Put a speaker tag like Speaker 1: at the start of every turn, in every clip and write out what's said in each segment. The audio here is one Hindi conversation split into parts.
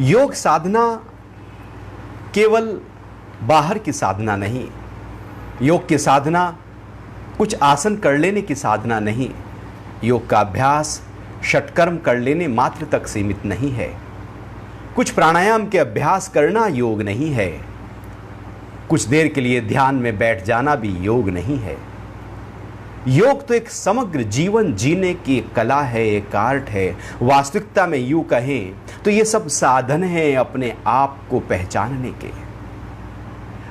Speaker 1: योग साधना केवल बाहर की साधना नहीं। योग की साधना कुछ आसन कर लेने की साधना नहीं। योग का अभ्यास षटकर्म कर लेने मात्र तक सीमित नहीं है। कुछ प्राणायाम के अभ्यास करना योग नहीं है। कुछ देर के लिए ध्यान में बैठ जाना भी योग नहीं है। योग तो एक समग्र जीवन जीने की एक कला है, एक आर्ट है। वास्तविकता में यूं कहें तो ये सब साधन हैं अपने आप को पहचानने के।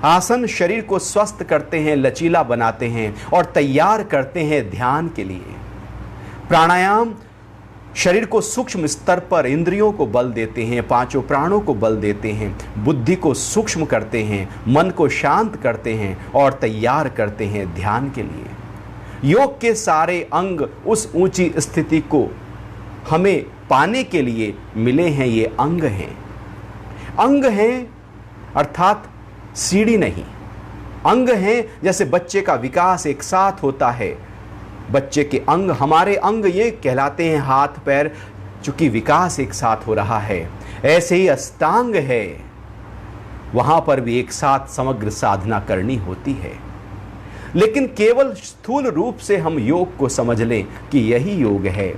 Speaker 1: आसन शरीर को स्वस्थ करते हैं, लचीला बनाते हैं और तैयार करते हैं ध्यान के लिए। प्राणायाम शरीर को सूक्ष्म स्तर पर इंद्रियों को बल देते हैं, पांचों प्राणों को बल देते हैं, बुद्धि को सूक्ष्म करते हैं, मन को शांत करते हैं और तैयार करते हैं ध्यान के लिए। योग के सारे अंग उस ऊंची स्थिति को हमें पाने के लिए मिले हैं। ये अंग हैं। अंग हैं अर्थात सीढ़ी नहीं। अंग हैं जैसे बच्चे का विकास एक साथ होता है। बच्चे के अंग, हमारे अंग ये कहलाते हैं हाथ पैर, चूंकि विकास एक साथ हो रहा है। ऐसे ही अष्टांग है, वहां पर भी एक साथ समग्र साधना करनी होती है। लेकिन केवल स्थूल रूप से हम योग को समझ लें कि यही योग है।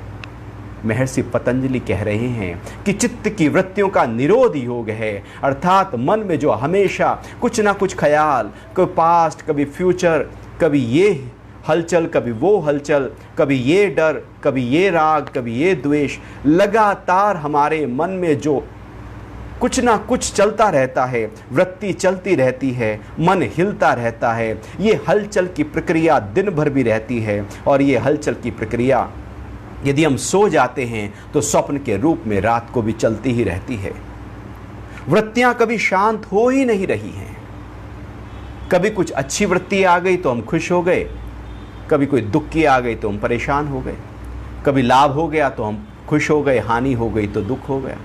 Speaker 1: महर्षि पतंजलि कह रहे हैं कि चित्त की वृत्तियों का निरोध योग है, अर्थात मन में जो हमेशा कुछ ना कुछ ख्याल, कभी पास्ट, कभी फ्यूचर, कभी ये हलचल, कभी वो हलचल, कभी ये डर, कभी ये राग, कभी ये द्वेष, लगातार हमारे मन में जो कुछ ना कुछ चलता रहता है, वृत्ति चलती रहती है, मन हिलता रहता है। ये हलचल की प्रक्रिया दिन भर भी रहती है और ये हलचल की प्रक्रिया यदि हम सो जाते हैं तो स्वप्न के रूप में रात को भी चलती ही रहती है। वृत्तियां कभी शांत हो ही नहीं रही हैं। कभी कुछ अच्छी वृत्ति आ गई तो हम खुश हो गए, कभी कोई दुख की आ गई तो हम परेशान हो गए, कभी लाभ हो गया तो हम खुश हो गए, हानि हो गई तो दुख हो गया।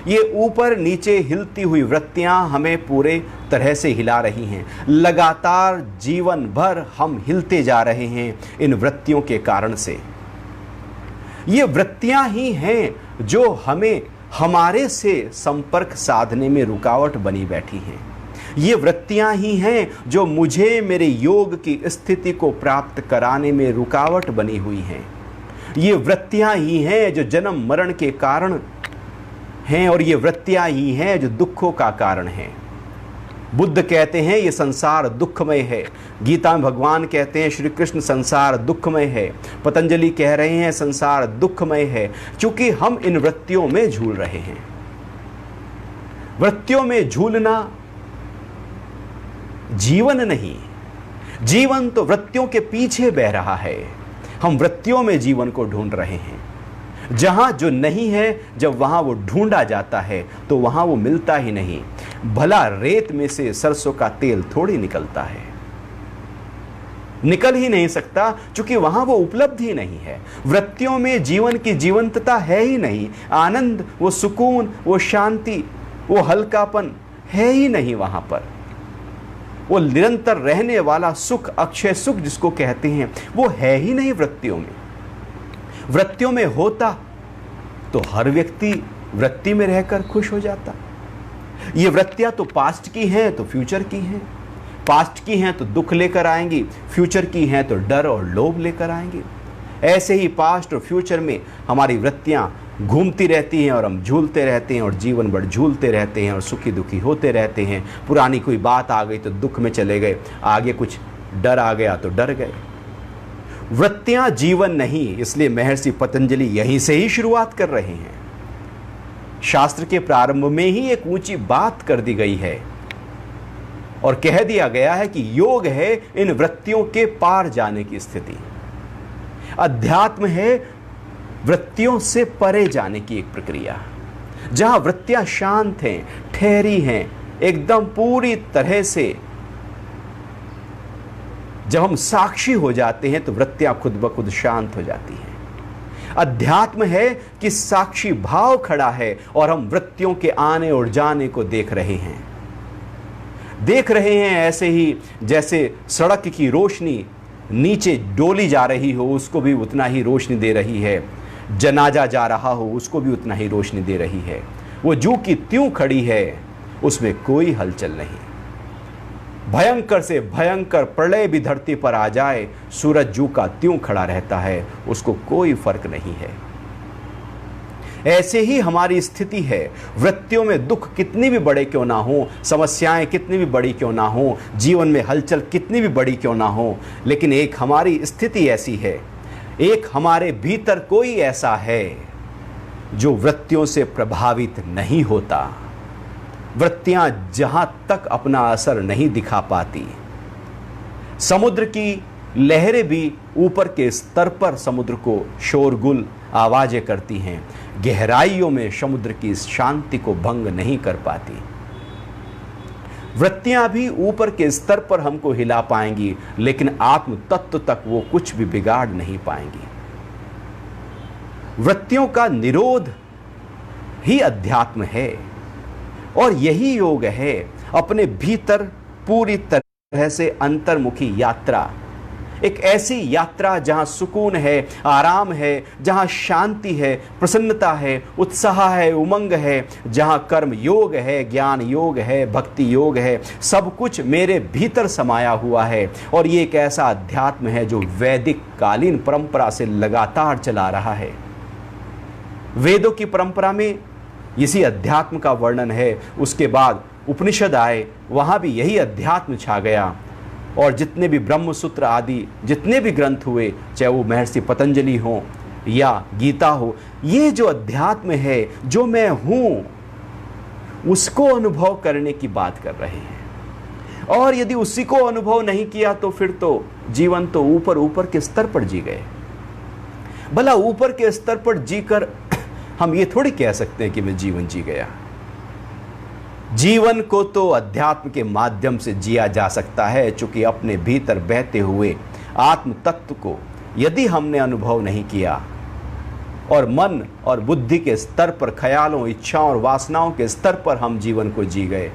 Speaker 1: ये ऊपर नीचे हिलती हुई वृत्तियां हमें पूरे तरह से हिला रही हैं। लगातार जीवन भर हम हिलते जा रहे हैं इन वृत्तियों के कारण से। ये वृत्तियां ही हैं जो हमें हमारे से संपर्क साधने में रुकावट बनी बैठी हैं। ये वृत्तियां ही हैं जो मुझे मेरे योग की स्थिति को प्राप्त कराने में रुकावट बनी हुई हैं। ये वृत्तियां ही हैं जो जन्म मरण के कारण हैं और ये वृत्तियां ही हैं जो दुखों का कारण हैं। बुद्ध कहते हैं ये संसार दुखमय है। गीता में भगवान कहते हैं, श्री कृष्ण, संसार दुखमय है। पतंजलि कह रहे हैं संसार दुखमय है, क्योंकि हम इन वृत्तियों में झूल रहे हैं। वृत्तियों में झूलना जीवन नहीं, जीवन तो वृत्तियों के पीछे बह रहा है। हम वृत्तियों में जीवन को ढूंढ रहे हैं। जहां जो नहीं है, जब वहां वो ढूंढा जाता है तो वहां वो मिलता ही नहीं। भला रेत में से सरसों का तेल थोड़ी निकलता है, निकल ही नहीं सकता, क्योंकि वहां वो उपलब्ध ही नहीं है। वृत्तियों में जीवन की जीवंतता है ही नहीं। आनंद, वो सुकून, वो शांति, वो हल्कापन है ही नहीं वहां पर। वो निरंतर रहने वाला सुख, अक्षय सुख जिसको कहते हैं, वो है ही नहीं वृत्तियों में। वृत्तियों में होता तो हर व्यक्ति वृत्ति में रहकर खुश हो जाता। ये वृत्तियां तो पास्ट की हैं तो फ्यूचर की हैं, पास्ट की हैं तो दुख लेकर आएंगी, फ्यूचर की हैं तो डर और लोभ लेकर आएंगी। ऐसे ही पास्ट और फ्यूचर में हमारी वृत्तियां घूमती रहती हैं और हम झूलते रहते हैं और जीवन भर झूलते रहते हैं और सुखी दुखी होते रहते हैं। पुरानी कोई बात आ गई तो दुख में चले गए, आगे कुछ डर आ गया तो डर गए। वृत्तियां जीवन नहीं, इसलिए महर्षि पतंजलि यहीं से ही शुरुआत कर रहे हैं। शास्त्र के प्रारंभ में ही एक ऊंची बात कर दी गई है और कह दिया गया है कि योग है इन वृत्तियों के पार जाने की स्थिति। अध्यात्म है वृत्तियों से परे जाने की एक प्रक्रिया, जहां वृत्तियां शांत हैं, ठहरी हैं, एकदम पूरी तरह से। जब हम साक्षी हो जाते हैं तो वृत्तियां खुद ब खुद शांत हो जाती हैं। अध्यात्म है कि साक्षी भाव खड़ा है और हम वृत्तियों के आने और जाने को देख रहे हैं। देख रहे हैं ऐसे ही जैसे सड़क की रोशनी नीचे डोली जा रही हो, उसको भी उतना ही रोशनी दे रही है। जनाजा जा रहा हो, उसको भी उतना ही रोशनी दे रही है। वो जू की त्यों खड़ी है, उसमें कोई हलचल नहीं। भयंकर से भयंकर प्रलय भी धरती पर आ जाए, सूरज जू का त्यों खड़ा रहता है, उसको कोई फर्क नहीं है। ऐसे ही हमारी स्थिति है। वृत्तियों में दुख कितनी भी बड़े क्यों ना हो, समस्याएं कितनी भी बड़ी क्यों ना हो, जीवन में हलचल कितनी भी बड़ी क्यों ना हो, लेकिन एक हमारी स्थिति ऐसी है, एक हमारे भीतर कोई ऐसा है जो वृत्तियों से प्रभावित नहीं होता। वृत्तियां जहां तक अपना असर नहीं दिखा पाती, समुद्र की लहरें भी ऊपर के स्तर पर समुद्र को शोरगुल आवाजें करती हैं, गहराइयों में समुद्र की शांति को भंग नहीं कर पाती। वृत्तियां भी ऊपर के स्तर पर हमको हिला पाएंगी, लेकिन आत्म तत्व तक वो कुछ भी बिगाड़ नहीं पाएंगी। वृत्तियों का निरोध ही अध्यात्म है, और यही योग है अपने भीतर पूरी तरह से अंतर्मुखी यात्रा। एक ऐसी यात्रा जहां सुकून है, आराम है, जहां शांति है, प्रसन्नता है, उत्साह है, उमंग है, जहां कर्म योग है, ज्ञान योग है, भक्ति योग है, सब कुछ मेरे भीतर समाया हुआ है। और ये एक ऐसा अध्यात्म है जो वैदिक कालीन परंपरा से लगातार चला रहा है। वेदों की परंपरा में इसी अध्यात्म का वर्णन है। उसके बाद उपनिषद आए, वहां भी यही अध्यात्म छा गया। और जितने भी ब्रह्मसूत्र आदि जितने भी ग्रंथ हुए, चाहे वो महर्षि पतंजलि हो या गीता हो, ये जो अध्यात्म है, जो मैं हूं, उसको अनुभव करने की बात कर रहे हैं। और यदि उसी को अनुभव नहीं किया तो फिर तो जीवन तो ऊपर ऊपर के स्तर पर जी गए। भला ऊपर के स्तर पर जीकर हम ये थोड़ी कह सकते हैं कि मैं जीवन जी गया। जीवन को तो अध्यात्म के माध्यम से जिया जा सकता है, चूंकि अपने भीतर बहते हुए आत्म तत्व को यदि हमने अनुभव नहीं किया और मन और बुद्धि के स्तर पर, ख्यालों, इच्छाओं और वासनाओं के स्तर पर हम जीवन को जी गए,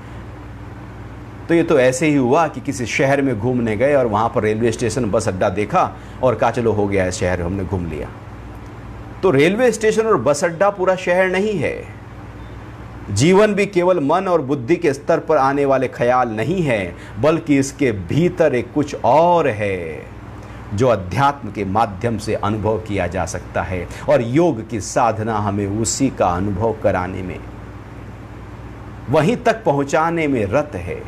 Speaker 1: तो ये तो ऐसे ही हुआ कि किसी शहर में घूमने गए और वहां पर रेलवे स्टेशन, बस अड्डा देखा और कहा चलो हो गया है शहर, हमने घूम लिया। तो रेलवे स्टेशन और बस अड्डा पूरा शहर नहीं है। जीवन भी केवल मन और बुद्धि के स्तर पर आने वाले ख्याल नहीं है, बल्कि इसके भीतर एक कुछ और है जो अध्यात्म के माध्यम से अनुभव किया जा सकता है। और योग की साधना हमें उसी का अनुभव कराने में, वहीं तक पहुंचाने में रत है।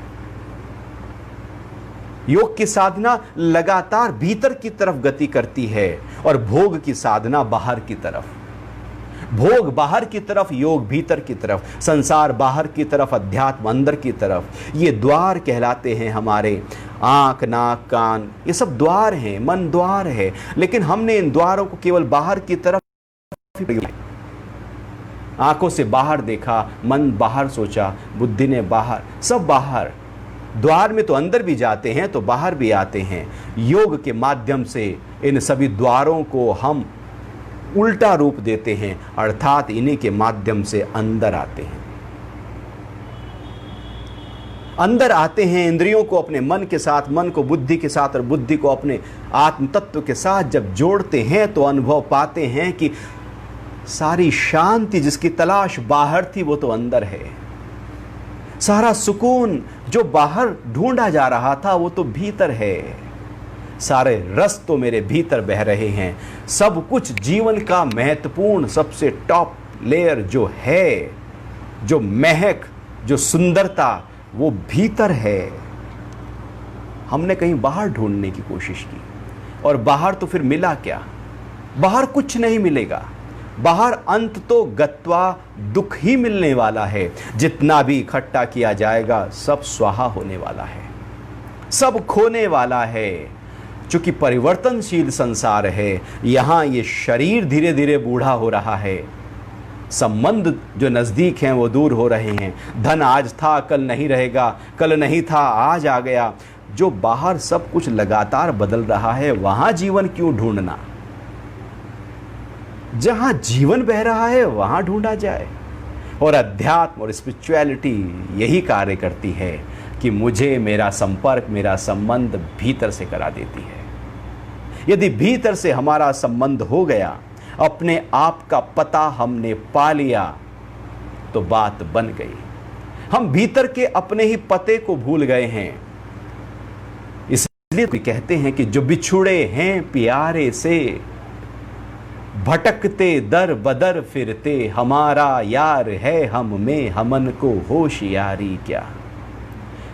Speaker 1: योग की साधना लगातार भीतर की तरफ गति करती है और भोग की साधना बाहर की तरफ। भोग बाहर की तरफ, योग भीतर की तरफ, संसार बाहर की तरफ, अध्यात्म अंदर की तरफ। ये द्वार कहलाते हैं हमारे। आंख, नाक, कान, ये सब द्वार हैं, मन द्वार है। लेकिन हमने इन द्वारों को केवल बाहर की तरफ, आंखों से बाहर देखा, मन बाहर सोचा, बुद्धि ने बाहर, सब बाहर। द्वार में तो अंदर भी जाते हैं तो बाहर भी आते हैं। योग के माध्यम से इन सभी द्वारों को हम उल्टा रूप देते हैं, अर्थात इन्हीं के माध्यम से अंदर आते हैं। अंदर आते हैं, इंद्रियों को अपने मन के साथ, मन को बुद्धि के साथ और बुद्धि को अपने आत्म तत्व के साथ जब जोड़ते हैं तो अनुभव पाते हैं कि सारी शांति जिसकी तलाश बाहर थी वो तो अंदर है। सारा सुकून जो बाहर ढूंढा जा रहा था वो तो भीतर है। सारे रस तो मेरे भीतर बह रहे हैं। सब कुछ जीवन का महत्वपूर्ण सबसे टॉप लेयर जो है, जो महक, जो सुंदरता, वो भीतर है। हमने कहीं बाहर ढूंढने की कोशिश की और बाहर तो फिर मिला क्या? बाहर कुछ नहीं मिलेगा। बाहर अंत तो गत्वा दुख ही मिलने वाला है। जितना भी इकट्ठा किया जाएगा सब स्वाहा होने वाला है, सब खोने वाला है। चूंकि परिवर्तनशील संसार है, यहाँ ये शरीर धीरे धीरे बूढ़ा हो रहा है, संबंध जो नज़दीक हैं वो दूर हो रहे हैं। धन आज था कल नहीं रहेगा, कल नहीं था आज आ गया। जो बाहर सब कुछ लगातार बदल रहा है, वहाँ जीवन क्यों ढूंढना? जहाँ जीवन बह रहा है वहाँ ढूंढा जाए। और अध्यात्म और स्पिरिचुअलिटी यही कार्य करती है कि मुझे मेरा संपर्क, मेरा संबंध भीतर से करा देती है। यदि भीतर से हमारा संबंध हो गया, अपने आप का पता हमने पा लिया, तो बात बन गई। हम भीतर के अपने ही पते को भूल गए हैं। इसलिए भी कहते हैं कि जो बिछुड़े हैं प्यारे से, भटकते दर बदर फिरते, हमारा यार है हम में, हमन को होशियारी क्या।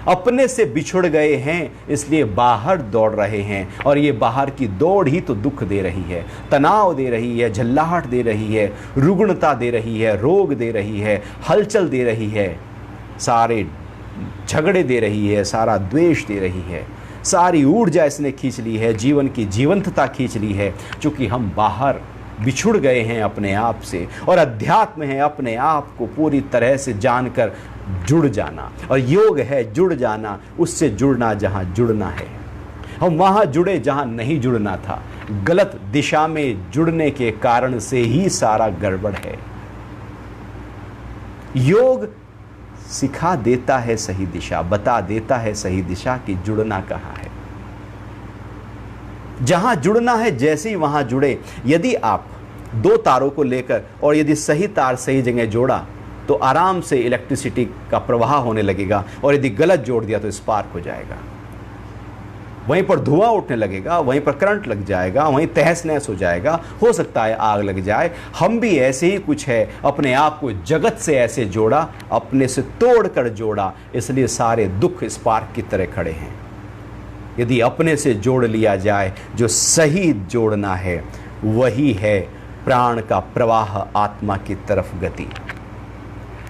Speaker 1: अपने से बिछुड़ गए हैं इसलिए बाहर दौड़ रहे हैं, और ये बाहर की दौड़ ही तो दुख दे रही है, तनाव दे रही है, झल्लाहट दे रही है, रुग्णता दे रही है, रोग दे रही है, हलचल दे रही है, सारे झगड़े दे रही है, सारा द्वेष दे रही है, सारी ऊर्जा इसने खींच ली है, जीवन की जीवंतता खींच ली है, क्योंकि हम बाहर बिछुड़ गए हैं अपने आप से। और अध्यात्म है अपने आप को पूरी तरह से जानकर जुड़ जाना, और योग है जुड़ जाना, उससे जुड़ना जहां जुड़ना है। हम वहां जुड़े जहां नहीं जुड़ना था। गलत दिशा में जुड़ने के कारण से ही सारा गड़बड़ है। योग सिखा देता है सही दिशा, बता देता है सही दिशा कि जुड़ना कहां है। जहां जुड़ना है जैसे ही वहां जुड़े। यदि आप दो तारों को लेकर और यदि सही तार सही जगह जोड़ा तो आराम से इलेक्ट्रिसिटी का प्रवाह होने लगेगा, और यदि गलत जोड़ दिया तो स्पार्क हो जाएगा। वहीं पर धुआं उठने लगेगा, वहीं पर करंट लग जाएगा, वहीं तहस नहस हो जाएगा, हो सकता है आग लग जाए। हम भी ऐसे ही कुछ है, अपने आप को जगत से ऐसे जोड़ा, अपने से तोड़ कर जोड़ा, इसलिए सारे दुख स्पार्क की तरह खड़े हैं। यदि अपने से जोड़ लिया जाए, जो सही जोड़ना है वही है प्राण का प्रवाह, आत्मा की तरफ गति।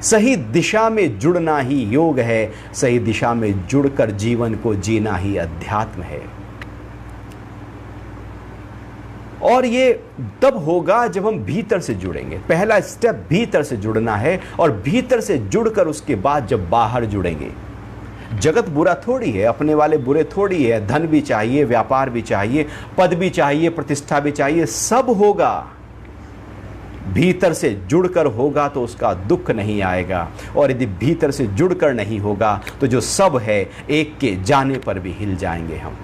Speaker 1: सही दिशा में जुड़ना ही योग है, सही दिशा में जुड़कर जीवन को जीना ही अध्यात्म है। और ये तब होगा जब हम भीतर से जुड़ेंगे। पहला स्टेप भीतर से जुड़ना है, और भीतर से जुड़कर उसके बाद जब बाहर जुड़ेंगे। जगत बुरा थोड़ी है, अपने वाले बुरे थोड़ी है। धन भी चाहिए, व्यापार भी चाहिए, पद भी चाहिए, प्रतिष्ठा भी चाहिए, सब होगा। भीतर से जुड़कर होगा तो उसका दुख नहीं आएगा, और यदि भीतर से जुड़कर नहीं होगा तो जो सब है एक के जाने पर भी हिल जाएंगे हम।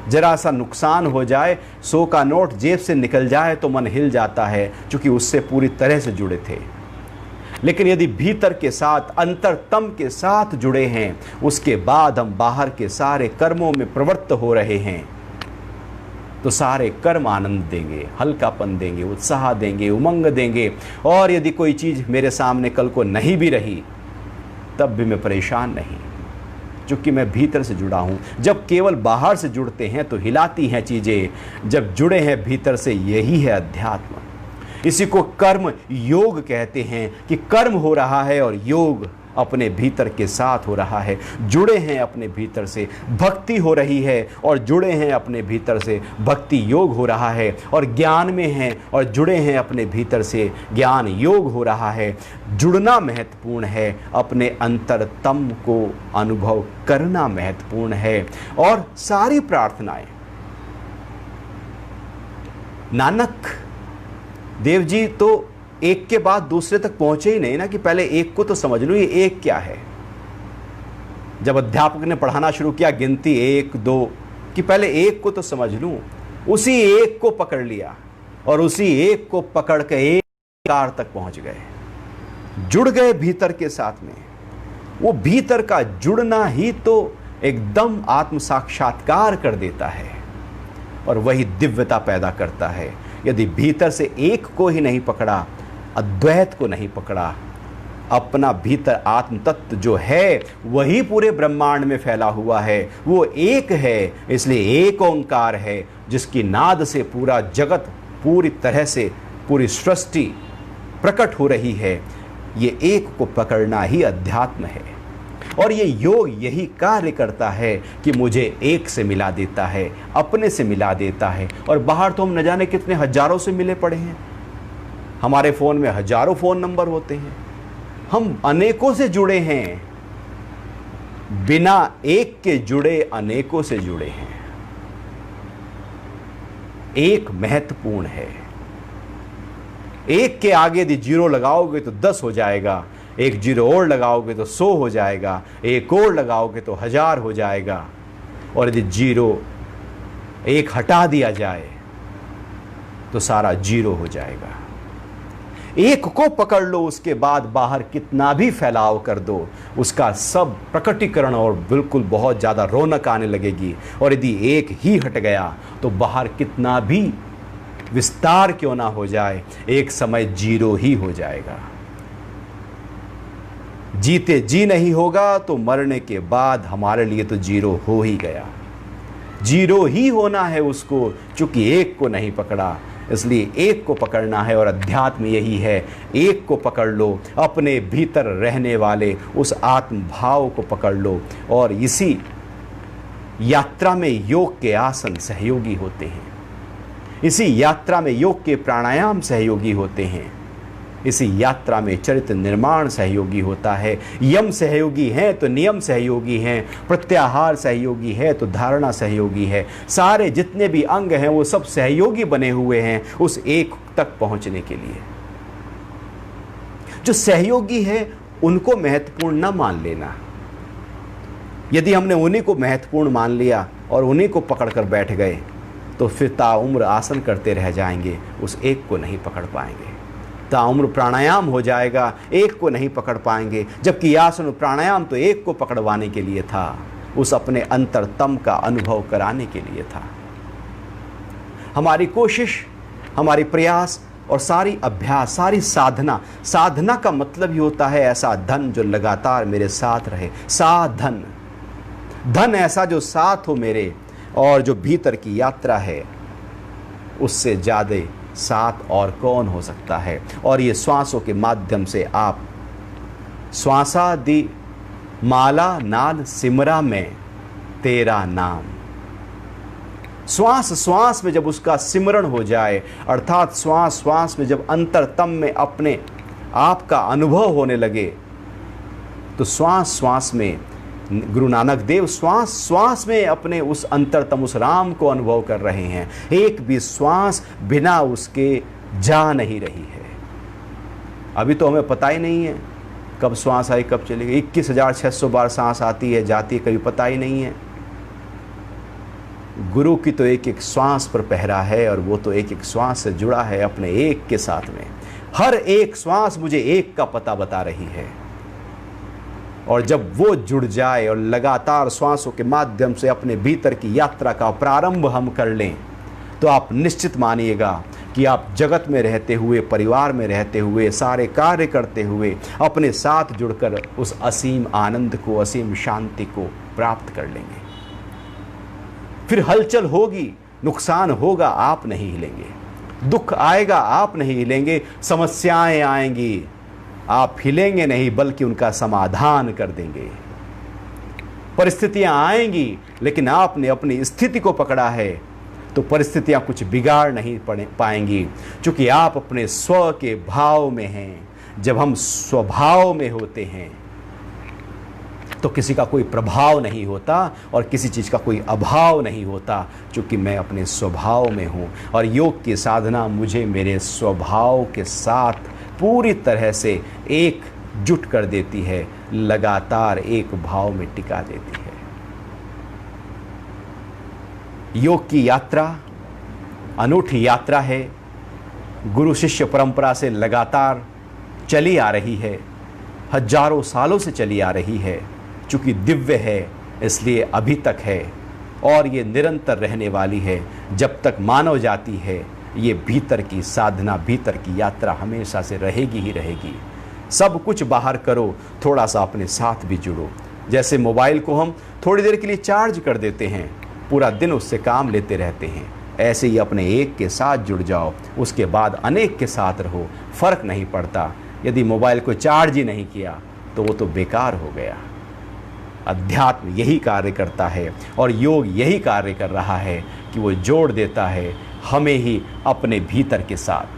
Speaker 1: जरा सा नुकसान हो जाए, 100 का नोट जेब से निकल जाए तो मन हिल जाता है, क्योंकि उससे पूरी तरह से जुड़े थे। लेकिन यदि भीतर के साथ, अंतरतम के साथ जुड़े हैं, उसके बाद हम बाहर के सारे कर्मों में प्रवृत्त हो रहे हैं, तो सारे कर्म आनंद देंगे, हल्कापन देंगे, उत्साह देंगे, उमंग देंगे। और यदि कोई चीज़ मेरे सामने कल को नहीं भी रही तब भी मैं परेशान नहीं, क्योंकि मैं भीतर से जुड़ा हूँ। जब केवल बाहर से जुड़ते हैं तो हिलाती हैं चीज़ें, जब जुड़े हैं भीतर से, यही है अध्यात्म। इसी को कर्म योग कहते हैं कि कर्म हो रहा है और योग अपने भीतर के साथ हो रहा है। जुड़े हैं अपने भीतर से, भक्ति हो रही है और जुड़े हैं अपने भीतर से, भक्ति योग हो रहा है। और ज्ञान में हैं और जुड़े हैं अपने भीतर से, ज्ञान योग हो रहा है। जुड़ना महत्वपूर्ण है, अपने अंतरतम को अनुभव करना महत्वपूर्ण है। और सारी प्रार्थनाएं, नानक देव जी तो एक के बाद दूसरे तक पहुंचे ही नहीं ना, कि पहले एक को तो समझ लूं ये एक क्या है। जब अध्यापक ने पढ़ाना शुरू किया गिनती 1 2 कि पहले एक को तो समझ लूं, उसी एक को पकड़ लिया और उसी एक को पकड़ के एक कार तक पहुंच गए, जुड़ गए भीतर के साथ में। वो भीतर का जुड़ना ही तो एकदम आत्म साक्षात्कार कर देता है और वही दिव्यता पैदा करता है। यदि भीतर से एक को ही नहीं पकड़ा, अद्वैत को नहीं पकड़ा, अपना भीतर आत्म तत्व जो है वही पूरे ब्रह्मांड में फैला हुआ है, वो एक है, इसलिए एक ओंकार है, जिसकी नाद से पूरा जगत, पूरी तरह से पूरी सृष्टि प्रकट हो रही है। ये एक को पकड़ना ही अध्यात्म है। और ये योग यही कार्य करता है कि मुझे एक से मिला देता है, अपने से मिला देता है। और बाहर तो हम न जाने कितने हजारों से मिले पड़े हैं, हमारे फ़ोन में हजारों फ़ोन नंबर होते हैं, हम अनेकों से जुड़े हैं, बिना एक के जुड़े अनेकों से जुड़े हैं। एक महत्वपूर्ण है, एक के आगे यदि 0 लगाओगे तो 10 हो जाएगा, एक 0 और लगाओगे तो 100 हो जाएगा, एक और लगाओगे तो 1000 हो जाएगा। और यदि 0 एक हटा दिया जाए तो सारा 0 हो जाएगा। एक को पकड़ लो, उसके बाद बाहर कितना भी फैलाव कर दो, उसका सब प्रकटीकरण और बिल्कुल बहुत ज़्यादा रौनक आने लगेगी। और यदि एक ही हट गया तो बाहर कितना भी विस्तार क्यों ना हो जाए, एक समय जीरो ही हो जाएगा। जीते जी नहीं होगा तो मरने के बाद हमारे लिए तो जीरो हो ही गया। जीरो ही होना है उसको, चूंकि एक को नहीं पकड़ा, इसलिए एक को पकड़ना है। और अध्यात्म यही है, एक को पकड़ लो, अपने भीतर रहने वाले उस आत्म भाव को पकड़ लो। और इसी यात्रा में योग के आसन सहयोगी होते हैं, इसी यात्रा में योग के प्राणायाम सहयोगी होते हैं, इसी यात्रा में चरित्र निर्माण सहयोगी होता है। यम सहयोगी है तो नियम सहयोगी हैं, प्रत्याहार सहयोगी है तो धारणा सहयोगी है। सारे जितने भी अंग हैं वो सब सहयोगी बने हुए हैं उस एक तक पहुंचने के लिए। जो सहयोगी है उनको महत्वपूर्ण न मान लेना। यदि हमने उन्हीं को महत्वपूर्ण मान लिया और उन्हीं को पकड़कर बैठ गए तो फिर ताउम्र आसन करते रह जाएंगे, उस एक को नहीं पकड़ पाएंगे। ताउम्र प्राणायाम हो जाएगा, एक को नहीं पकड़ पाएंगे। जबकि आसन प्राणायाम तो एक को पकड़वाने के लिए था, उस अपने अंतरतम का अनुभव कराने के लिए था। हमारी कोशिश, हमारी प्रयास और सारी अभ्यास, सारी साधना, साधना का मतलब ही होता है ऐसा धन जो लगातार मेरे साथ रहे। साधन, धन ऐसा जो साथ हो मेरे, और जो भीतर की यात्रा है उससे ज़्यादा साथ और कौन हो सकता है। और ये श्वासों के माध्यम से आप श्वासादि माला नाद सिमरा में तेरा नाम, श्वास श्वास में जब उसका सिमरण हो जाए, अर्थात श्वास श्वास में जब अंतरतम में अपने आप का अनुभव होने लगे, तो श्वास श्वास में गुरु नानक देव श्वास श्वास में अपने उस अंतरतम उस राम को अनुभव कर रहे हैं। एक भी श्वास बिना उसके जा नहीं रही है। अभी तो हमें पता ही नहीं है कब श्वास आई कब चली गई। 21,600 बार सांस आती है जाती है, कभी पता ही नहीं है। गुरु की तो एक एक श्वास पर पहरा है, और वो तो एक एक श्वास से जुड़ा है अपने एक के साथ में। हर एक श्वास मुझे एक का पता बता रही है। और जब वो जुड़ जाए और लगातार श्वासों के माध्यम से अपने भीतर की यात्रा का प्रारंभ हम कर लें, तो आप निश्चित मानिएगा कि आप जगत में रहते हुए, परिवार में रहते हुए, सारे कार्य करते हुए अपने साथ जुड़कर उस असीम आनंद को, असीम शांति को प्राप्त कर लेंगे। फिर हलचल होगी, नुकसान होगा, आप नहीं हिलेंगे। दुख आएगा, आप नहीं हिलेंगे। समस्याएं आएंगी, आप हिलेंगे नहीं बल्कि उनका समाधान कर देंगे। परिस्थितियां आएंगी, लेकिन आपने अपनी स्थिति को पकड़ा है तो परिस्थितियां कुछ बिगाड़ नहीं पाएंगी, क्योंकि आप अपने स्व के भाव में हैं। जब हम स्वभाव में होते हैं तो किसी का कोई प्रभाव नहीं होता और किसी चीज़ का कोई अभाव नहीं होता, क्योंकि मैं अपने स्वभाव में हूँ। और योग की साधना मुझे मेरे स्वभाव के साथ पूरी तरह से एक जुट कर देती है, लगातार एक भाव में टिका देती है। योग की यात्रा अनूठी यात्रा है, गुरु शिष्य परंपरा से लगातार चली आ रही है, हजारों सालों से चली आ रही है। चूँकि दिव्य है इसलिए अभी तक है, और ये निरंतर रहने वाली है। जब तक मानव जाति है, ये भीतर की साधना, भीतर की यात्रा हमेशा से रहेगी ही रहेगी। सब कुछ बाहर करो, थोड़ा सा अपने साथ भी जुड़ो। जैसे मोबाइल को हम थोड़ी देर के लिए चार्ज कर देते हैं, पूरा दिन उससे काम लेते रहते हैं, ऐसे ही अपने एक के साथ जुड़ जाओ, उसके बाद अनेक के साथ रहो, फर्क नहीं पड़ता। यदि मोबाइल को चार्ज ही नहीं किया तो वो तो बेकार हो गया। अध्यात्म यही कार्य करता है और योग यही कार्य कर रहा है कि वो जोड़ देता है हमें ही अपने भीतर के साथ।